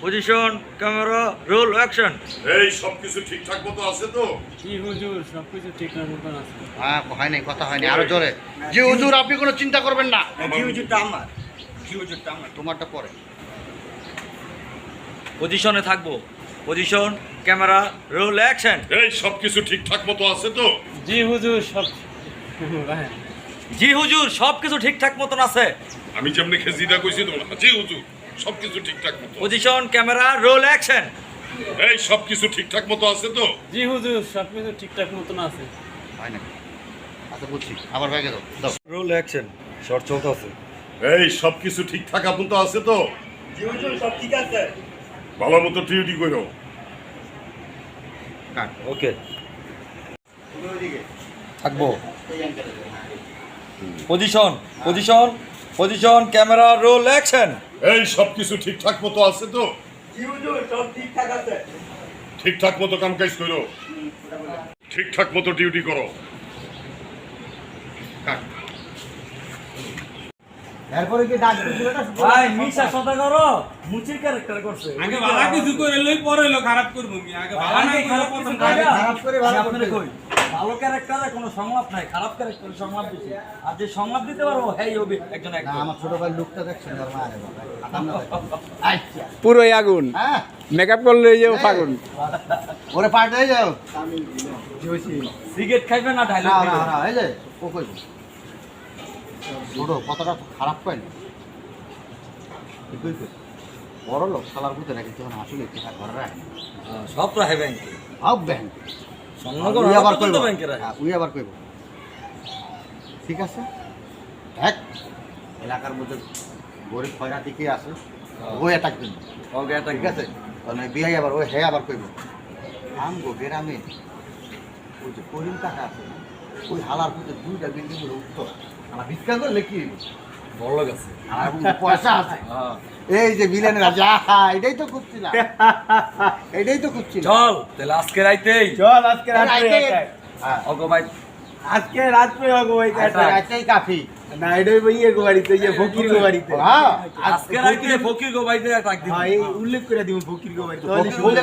Position camera roll action. এই সবকিছু ঠিকঠাক মতো আছে তো? জি হুজুর, সবকিছু ঠিকঠাক মতন আছে। হ্যাঁ, হয়নি, কথা হয়নি, আরো জোরে। জি হুজুর, আপনি কোনো চিন্তা করবেন না। জি হুজুরটা আমার, জি হুজুরটা আমার। তোমারটা পরে। পজিশনে থাকবো। Position camera roll action. এই সবকিছু ঠিকঠাক মতো আছে তো? জি হুজুর, সব ভাই, জি হুজুর সবকিছু ঠিকঠাক মতন আছে। আমি যেমনি খেজিটা কইছি তোমরা জি হুজুর সবকিছু ঠিকঠাক মতো। Position camera roll action. এই সবকিছু ঠিকঠাক মতো আছে তো? জি হুজুর, সবকিছু ঠিকঠাক মতন আছে। হয় না? আচ্ছা, বুঝছি, আবার ব্যাগে দাও দাও। Roll action. শর্ট চলতেছে। এই সবকিছু ঠিকঠাক মতো আছে তো? জি হুজুর সব ঠিক আছে। ভালো মতো ডিউটি করো। কাট। ওকে থাকবো। Position position position camera roll action. এই সবকিছু ঠিকঠাক মতো আছে তো? জি হুজুর সব ঠিকঠাক আছে। ঠিকঠাক মতো কাম কাজ করো, ঠিকঠাক মতো ডিউটি করো। কাট। এরপরে কি ডাক দিছিল না? ভাই মিশা কথা করো, মুচির ক্যারেক্টার করছে। আগে ভালো কিছু করে লই পরে লো খারাপ করবো কি আগে ভালো না খারাপ করে কিছু প্রথম কইরা, খারাপ করে ভালো আমি আপনারে করতে। কই, ভালো ক্যারেক্টারে কোনো সংলাপ নাই, খারাপ ক্যারেক্টারে সংলাপ বেশি। আর যে সংলাপ দিতে পারবো হ্যাঁ হবে একজন না, একজন। আমার ছোট ভাই লুকটা দেখছেন আর মারে বাবা। আদাম না দেখো। আচ্ছা। পুরোই আগুন, হ্যাঁ, মেকআপ করলে যে ফাগুন। ওরে পাল্টে যাও। সিগারেট খাইবে না না ডায়লগ না না, এই যে ও কই ছোট কথাটা তো খারাপ কই না। বড় লোক শালার ভিতরে নাকি তখন আসলে টাকা ঘরে রাখে না। সব রাখে ব্যাংকে। সব ব্যাংক স্বর্ণগর উই আবার আবার কইব। তো ব্যাংকে রাখে। উই আবার কইব। ঠিক আছে, এক এলাকার মধ্যে গরিব খয়রাতি কে আছে ওই অ্যাটাক দিন। ওকে এটা ঠিক আছে, মানে বিয়াই আবার ওই হ্যাঁ আবার কইব আমগো গ্রামে ওই যে করিম টাকা আছে ওই হালার মধ্যে দুইটা বিল্ডিং এর উত্তর আমার ভিক্ষা করলে কি হইব? বড় লোক আছে। আর পয়সা আছে। হ্যাঁ। এই যে বিলেনের রাজা, এটাই তো খুঁজছিলাম, এটাই তো খুঁজছিলাম। চল তাহলে আজকে রাইতেই চল আজকে হ্যাঁ, ওগো ভাই আজকে রাত্রে হবো ওই এটাই কাফি। না এটাই বইয়ে গো বাড়িতে, যে ফকির গো বাড়িতে। হ্যাঁ, আজকে রাইতে ফকির গো ভাইতে রাখ দিবি। হ্যাঁ, এই উল্লেখ করে দিব ফকির গো বাড়িতে। ফকির বলে